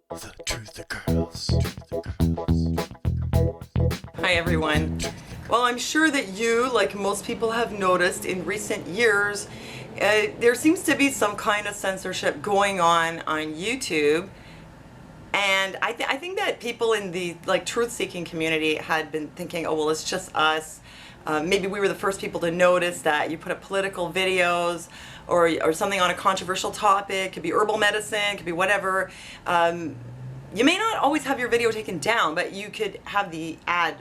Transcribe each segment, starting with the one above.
The Truth Girls. Hi everyone. Well, I'm sure that you, like most people, have noticed in recent years, there seems to be some kind of censorship going on YouTube. And I think that people in the truth-seeking community had been thinking, oh well, it's just us. Maybe we were the first people to notice that you put up political videos or something on a controversial topic. It could be herbal medicine, it could be whatever. You may not always have your video taken down, but you could have the ad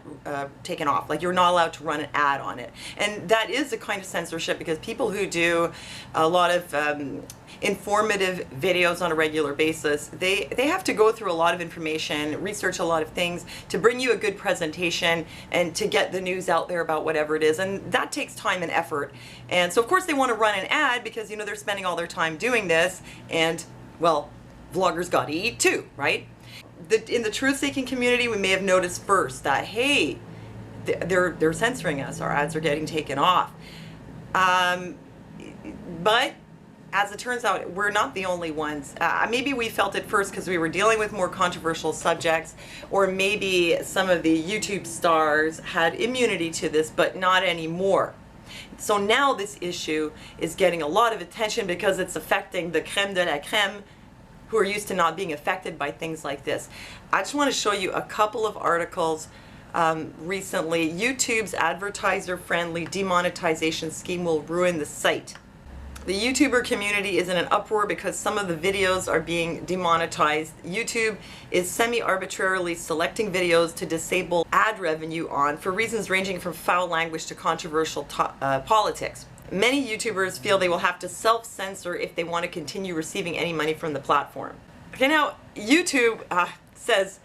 taken off. Like, you're not allowed to run an ad on it. And that is a kind of censorship, because people who do a lot of informative videos on a regular basis, they have to go through a lot of information, research a lot of things to bring you a good presentation and to get the news out there about whatever it is. And that takes time and effort. And so of course they want to run an ad because, you know, they're spending all their time doing this, and well, vloggers gotta eat too, right? In the truth-seeking community, we may have noticed first that, hey, they're censoring us, our ads are getting taken off. But as it turns out, we're not the only ones. Maybe we felt it first because we were dealing with more controversial subjects, or maybe some of the YouTube stars had immunity to this, but not anymore. So now this issue is getting a lot of attention because it's affecting the crème de la crème, who are used to not being affected by things like this. I just want to show you a couple of articles recently. YouTube's advertiser-friendly demonetization scheme will ruin the site. The YouTuber community is in an uproar because some of the videos are being demonetized. YouTube is semi-arbitrarily selecting videos to disable ad revenue on for reasons ranging from foul language to controversial politics. Many YouTubers feel they will have to self-censor if they want to continue receiving any money from the platform. Okay, now YouTube says,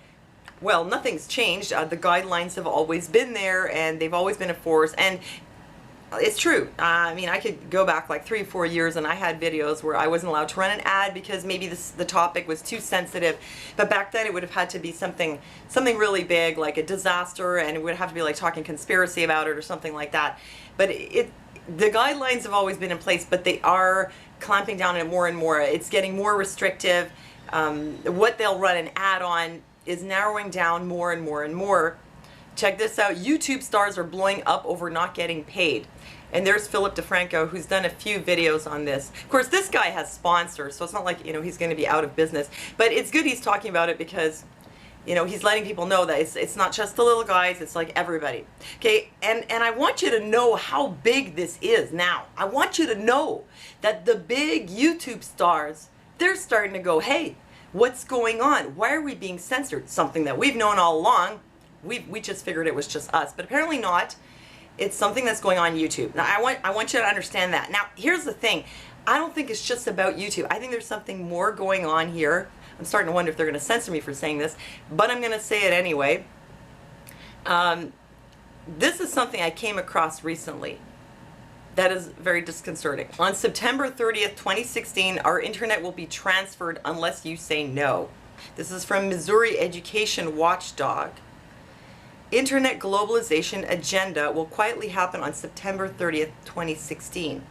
well, nothing's changed. The guidelines have always been there and they've always been enforced. And it's true. I mean, I could go back like 3 or 4 years and I had videos where I wasn't allowed to run an ad because maybe the topic was too sensitive. But back then it would have had to be something really big, like a disaster, and it would have to be like talking conspiracy about it or something like that. But the guidelines have always been in place, but they are clamping down on it more and more. It's getting more restrictive. What they'll run an ad on is narrowing down more and more and more. Check this out. YouTube stars are blowing up over not getting paid. And there's Philip DeFranco, who's done a few videos on this. Of course, this guy has sponsors, so it's not like, you know, he's going to be out of business. But it's good he's talking about it because, you know, he's letting people know that it's not just the little guys, it's like everybody. Okay, and I want you to know how big this is now. I want you to know that the big YouTube stars, they're starting to go, hey, what's going on? Why are we being censored? Something that we've known all along. We just figured it was just us, but apparently not. It's something that's going on YouTube. Now, I want you to understand that. Now, here's the thing. I don't think it's just about YouTube. I think there's something more going on here. I'm starting to wonder if they're going to censor me for saying this, but I'm going to say it anyway. This is something I came across recently that is very disconcerting. On September 30th, 2016, our internet will be transferred unless you say no. This is from Missouri Education Watchdog. Internet globalization agenda will quietly happen on September 30th, 2016.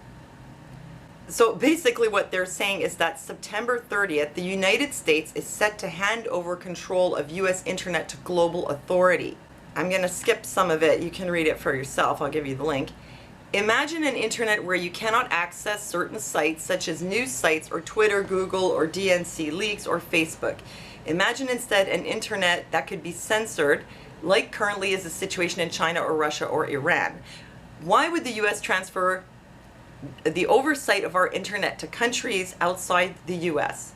So basically what they're saying is that September 30th, the United States is set to hand over control of U.S. internet to global authority. I'm going to skip some of it. You can read it for yourself. I'll give you the link. Imagine an internet where you cannot access certain sites such as news sites or Twitter, Google, or DNC leaks or Facebook. Imagine instead an internet that could be censored, like currently is the situation in China or Russia or Iran. Why would the U.S. transfer the oversight of our internet to countries outside the U.S.?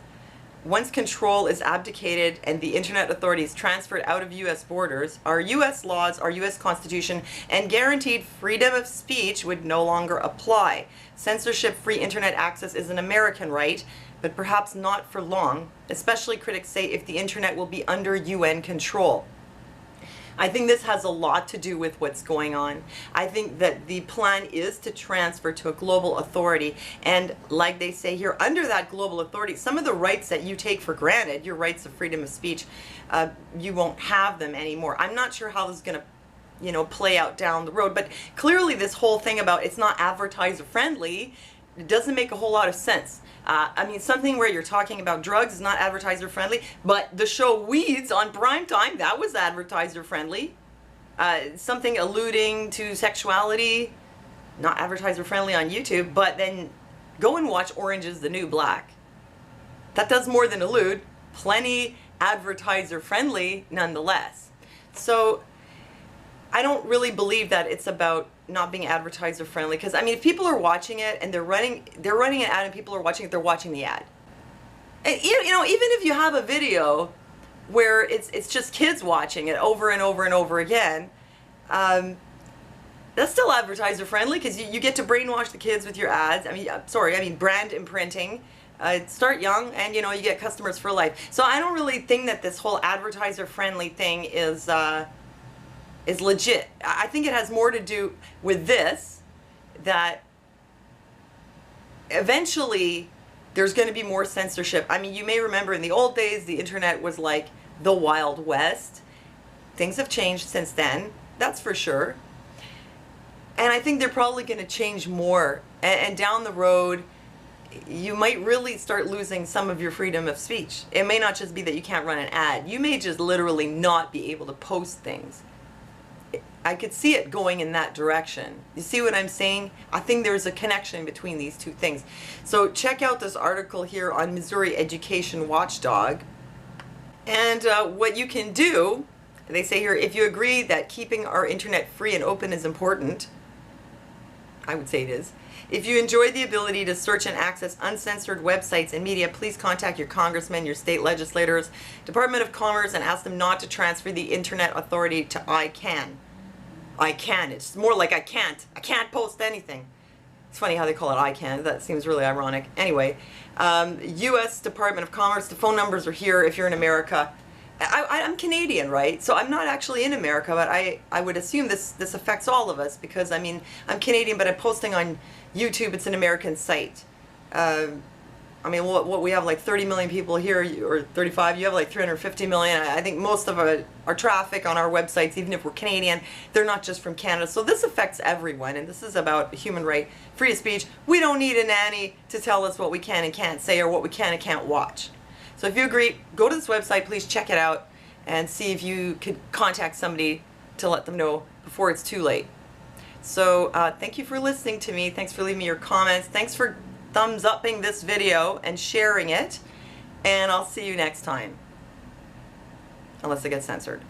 Once control is abdicated and the internet authority is transferred out of U.S. borders, our U.S. laws, our U.S. Constitution, and guaranteed freedom of speech would no longer apply. Censorship-free internet access is an American right, but perhaps not for long, especially critics say if the internet will be under UN control. I think this has a lot to do with what's going on. I think that the plan is to transfer to a global authority, and like they say here, under that global authority, some of the rights that you take for granted, your rights of freedom of speech, you won't have them anymore. I'm not sure how this is going to, you know, play out down the road, but clearly this whole thing about it's not advertiser friendly It doesn't make a whole lot of sense. I mean, something where you're talking about drugs is not advertiser friendly, but the show Weeds on primetime, that was advertiser friendly. Something alluding to sexuality, not advertiser friendly on YouTube, but then go and watch Orange is the New Black. That does more than allude, plenty advertiser friendly nonetheless. So I don't really believe that it's about not being advertiser friendly, because I mean, if people are watching it and they're running an ad and people are watching it, they're watching the ad. And you know, even if you have a video where it's just kids watching it over and over and over again, that's still advertiser friendly, because you get to brainwash the kids with your ads. I mean, brand imprinting. Start young, and you know, you get customers for life. So I don't really think that this whole advertiser friendly thing is legit. I think it has more to do with this, that eventually there's going to be more censorship. I mean, you may remember in the old days, the internet was like the Wild West. Things have changed since then, that's for sure. And I think they're probably going to change more. And down the road, you might really start losing some of your freedom of speech. It may not just be that you can't run an ad. You may just literally not be able to post things. I could see it going in that direction. You see what I'm saying? I think there's a connection between these two things. So check out this article here on Missouri Education Watchdog. And what you can do, they say here, if you agree that keeping our internet free and open is important, I would say it is. If you enjoy the ability to search and access uncensored websites and media, please contact your congressman, your state legislators, Department of Commerce, and ask them not to transfer the Internet Authority to ICANN. ICANN. It's more like I can't. I can't post anything. It's funny how they call it ICANN. That seems really ironic. Anyway, U.S. Department of Commerce, the phone numbers are here if you're in America. I'm Canadian, right? So I'm not actually in America, but I would assume this affects all of us, because, I mean, I'm Canadian, but I'm posting on YouTube. It's an American site. I mean, what we have like 30 million people here, or 35, you have like 350 million. I think most of our traffic on our websites, even if we're Canadian, they're not just from Canada. So this affects everyone, and this is about human right, free speech. We don't need a nanny to tell us what we can and can't say, or what we can and can't watch. So if you agree, go to this website, please check it out, and see if you could contact somebody to let them know before it's too late. So thank you for listening to me. Thanks for leaving me your comments. Thanks for thumbs upping this video and sharing it, and I'll see you next time, unless it gets censored.